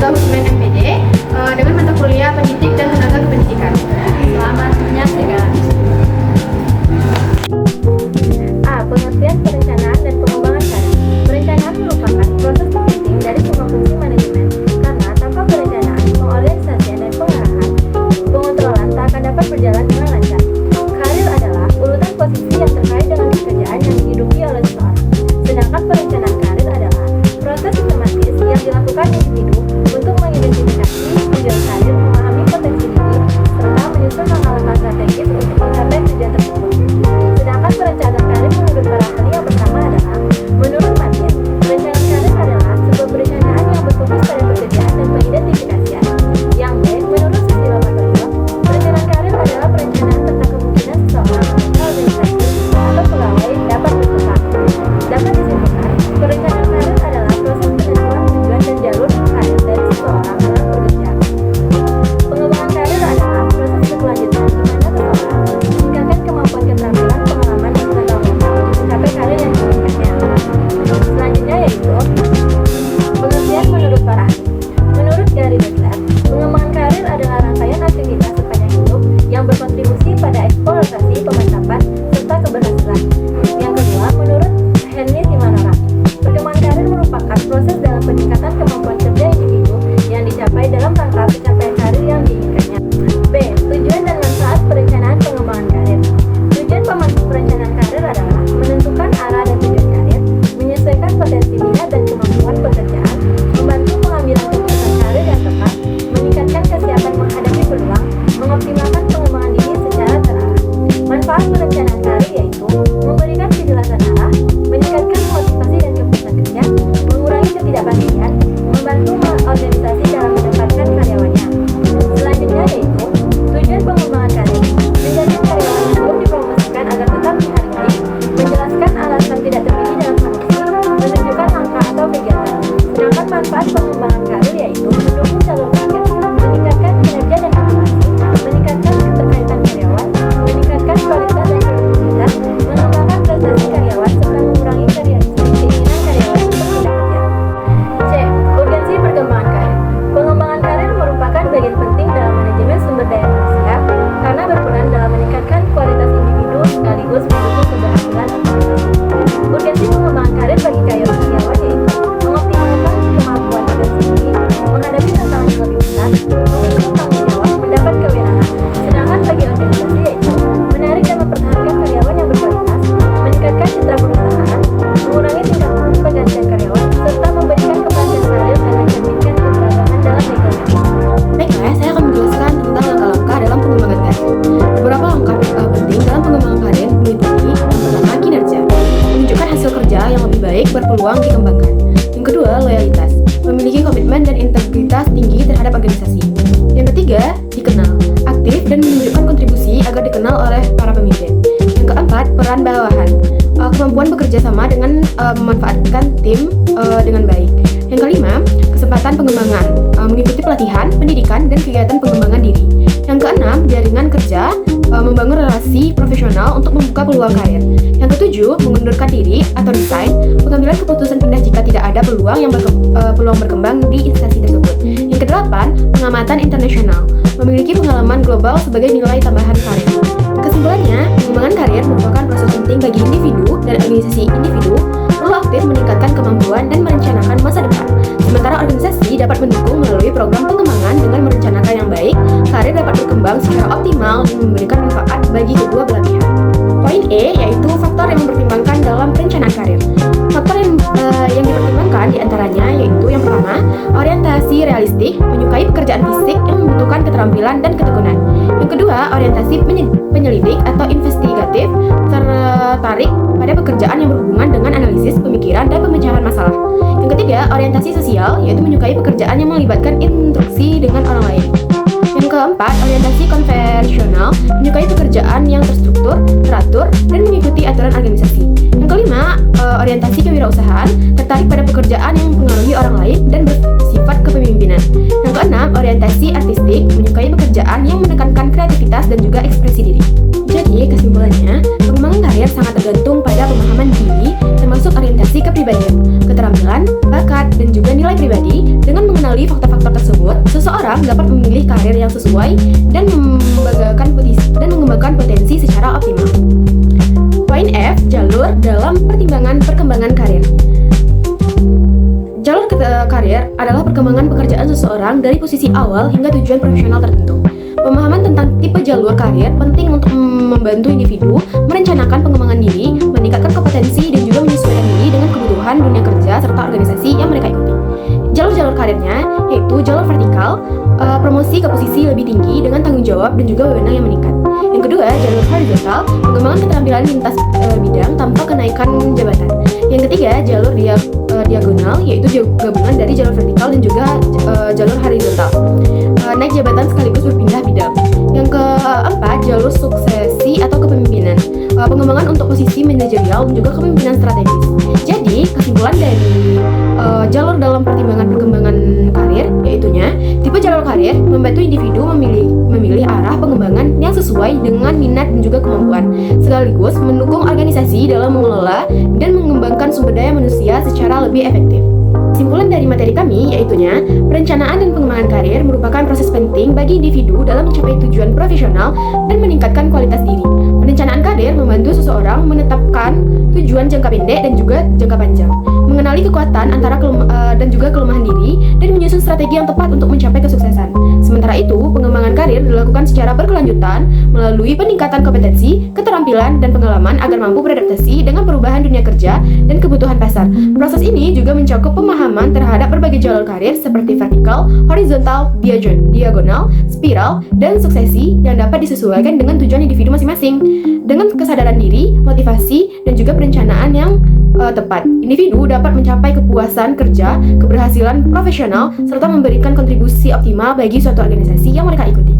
juga Husman MPD dengan mata kuliah pendidik dan tenaga kependidikan. Selamat menyaksikan. A. Pengertian perencanaan dan pengembangan karir. Perencanaan merupakan proses penting dari semua fungsi manajemen, karena tanpa perencanaan, pengorganisasian dan pengarahan, pengontrolan tak akan dapat berjalan dengan lancar. Karir adalah urutan posisi yang terkait dengan pekerjaan yang dihidupi oleh seseorang. Sedangkan perencanaan karir adalah proses sistematis yang dilakukan individu untuk mengidentifikasi tujuan karir, memahami potensi diri, serta menyusun langkah-langkah strategis untuk mencapai tujuan tersebut. Sedangkan perencanaan karir menurut para ahli yang pertama adalah, menurut Martin, perencanaan karir adalah sebuah perencanaan yang berfokus pada pekerjaan dan pengidentifikasian. Yang B, menurut Susilo Bambang, perencanaan karir adalah perencanaan tentang kemungkinan seseorang anggota organisasi atau pegawai dapat berkembang. Dapat disimpulkan, perencanaan karir adalah proses penentuan tujuan dan jalur karir dari seseorang dalam bekerja. Pengembangan karir adalah proses berkelanjutan di mana seseorang meningkatkan kemampuan, keterampilan, pengalaman, dan pengetahuan untuk mencapai karir yang diinginkannya. Selanjutnya yaitu pengertian menurut para ahli. Menurut Gary Butler, pengembangan karir adalah rangkaian aktivitas sepanjang hidup yang berkontribusi pada eksplorasi, pemantapan, serta keberhasilan. Yang kedua, menurut Henry Simanora, perkembangan karir merupakan proses dalam peningkatan kemampuan kerja individu yang dicapai dalam rangka pencapaian karir yang diinginkannya. B. Tujuan dan manfaat perencanaan pengembangan karir. Tujuan perencanaan karir adalah menentukan arah dan tujuan karir, menyesuaikan potensi minat dan kemampuan pekerjaan, membantu pengambilan keputusan karir yang tepat, meningkatkan kesiapan menghadapi peluang, mengoptimalkan pengembangan diri secara terarah. Manfaat perencanaan karir yaitu memberikan kejelasan arah, meningkatkan motivasi dan kepuasan kerja, mengurangi ketidakpastian, membantu organisasi dalam menempatkan karyawannya. Selanjutnya yaitu tujuan pengembangan karir, menjadikan karyawan tersebut dipromosikan agar tetap dihargai, menjelaskan alasan tidak terpilih dalam seleksi, menunjukkan langkah atau kegiatan. Sedangkan manfaat pengembangan karir yaitu mendukung jalur karir, meningkatkan kinerja dan motivasi, meningkatkan keterkaitan karyawan, meningkatkan kualitas dan produktivitas, mengembangkan prestasi karyawan, serta mengurangi keinginan karyawan untuk pindah kerja. C. Urgensi perkembangan karir. Pengembangan karir merupakan bagian penting dalam manajemen sumber daya manusia karena berperan dalam meningkatkan kualitas individu sekaligus mendukung keberhasilan organisasi. Urgensi pengembangan karir bagi karyawan yaitu mengoptimalkan kemampuan diri, menghadapi tantangan yang lebih besar, memiliki tanggung jawab, mendapat kewenangan. Sedangkan bagi organisasi yaitu menarik dan mempertahankan karyawan yang berkualitas, meningkatkan citra perusahaan, mengurangi tingkat pergantian karyawan, serta memberikan kepastian karir dan mencerminkan keberagaman dalam lingkungan. Baiklah, saya akan menjelaskan tentang langkah-langkah dalam pengembangan karir. Beberapa langkah penting dalam pengembangan karir meliputi yang pertama, kinerja, menunjukkan hasil kerja yang lebih baik berpeluang dikembangkan. Yang kedua, loyalitas, memiliki komitmen dan integritas tinggi terhadap organisasi. Yang ketiga, dikenal, aktif dan menunjukkan kontribusi agar dikenal oleh para pemimpin. Yang keempat, peran bawahan, kemampuan bekerja sama dengan memanfaatkan tim dengan baik. Yang kelima, kesempatan pengembangan, mengikuti pelatihan, pendidikan, dan kegiatan pengembangan diri. Yang keenam, jaringan kerja, membangun relasi profesional untuk membuka peluang karir. Yang ketujuh, mengundurkan diri atau resign, pengambilan keputusan pindah jika tidak ada peluang berkembang di instansi tersebut. Yang kedelapan, pengamatan internasional, memiliki pengalaman global sebagai nilai tambahan karir. Kesimpulannya, pengembangan karir merupakan proses penting bagi individu dan organisasi individu perlu aktif meningkatkan kemampuan dan merencanakan masa depan. Sementara organisasi dapat mendukung melalui program pengembangan dengan merencanakan yang baik, karir dapat berkembang secara optimal dan memberikan manfaat bagi kedua belah pihak. Poin E yaitu faktor yang mempertimbangkan dalam perencanaan karir. Faktor yang dipertimbangkan diantaranya yaitu yang pertama, orientasi realistik, menyukai pekerjaan fisik yang membutuhkan keterampilan dan ketekunan. Yang kedua, orientasi penyelidik atau investigatif, tertarik pada pekerjaan yang berhubungan dengan analisis, pemikiran, dan pemecahan masalah. Yang ketiga, orientasi sosial, yaitu menyukai pekerjaan yang melibatkan interaksi dengan orang lain. Yang keempat, orientasi konvensional, menyukai pekerjaan yang terstruktur, teratur, dan mengikuti aturan organisasi. Yang kelima, orientasi kewirausahaan, tertarik pada pekerjaan yang mempengaruhi orang lain dan bersifat kepemimpinan. Yang keenam, orientasi artistik, menyukai pekerjaan yang menekankan kreativitas dan juga ekspresi diri. Jadi, kesimpulannya, pengembangan karir sangat tergantung pada pemahaman diri, termasuk orientasi kepribadian, keterampilan, bakat, dan juga nilai pribadi. Dengan mengenali faktor-faktor seseorang dapat memilih karir yang sesuai dan mengembangkan potensi secara optimal. Poin F, jalur dalam pertimbangan perkembangan karir. Jalur karir adalah perkembangan pekerjaan seseorang dari posisi awal hingga tujuan profesional tertentu. Pemahaman tentang tipe jalur karir penting untuk membantu individu merencanakan pengembangan diri, meningkatkan kompetensi, dan juga menyesuaikan diri dengan kebutuhan dunia kerja serta organisasi yang mereka ikuti. Jalur-jalur karirnya yaitu jalur vertikal, promosi ke posisi lebih tinggi dengan tanggung jawab dan juga wewenang yang meningkat. Yang kedua, jalur horizontal, pengembangan keterampilan lintas bidang tanpa kenaikan jabatan. Yang ketiga, jalur diagonal, yaitu gabungan dari jalur vertikal dan juga jalur horizontal, naik jabatan sekaligus berpindah bidang. Yang keempat, jalur suksesi atau kepemimpinan, pengembangan untuk posisi manajerial dan juga kepemimpinan strategis. Jadi, kesimpulan dari jalur dalam pertimbangan perkembangan karir, yaitunya tipe jalur karir membantu individu memilih arah pengembangan yang sesuai dengan minat dan juga kemampuan, sekaligus mendukung organisasi dalam mengelola dan mengembangkan sumber daya manusia secara lebih efektif. Kesimpulan dari materi kami yaitunya perencanaan dan pengembangan karir merupakan proses penting bagi individu dalam mencapai tujuan profesional dan meningkatkan kualitas diri. Perencanaan karir membantu seseorang menetapkan tujuan jangka pendek dan juga jangka panjang, mengenali kekuatan dan juga kelemahan diri, dan menyusun strategi yang tepat untuk mencapai kesuksesan. Sementara itu, pengembangan karir dilakukan secara berkelanjutan melalui peningkatan kompetensi, keterampilan, dan pengalaman agar mampu beradaptasi dengan perubahan dunia kerja dan kebutuhan pasar. Proses ini juga mencakup pemahaman terhadap berbagai jalur karir seperti vertikal, horizontal, diagonal, spiral, dan suksesi yang dapat disesuaikan dengan tujuan individu masing-masing. Dengan kesadaran diri, motivasi, dan juga perencanaan yang tepat, individu dapat mencapai kepuasan kerja, keberhasilan profesional, serta memberikan kontribusi optimal bagi suatu organisasi yang mereka ikuti.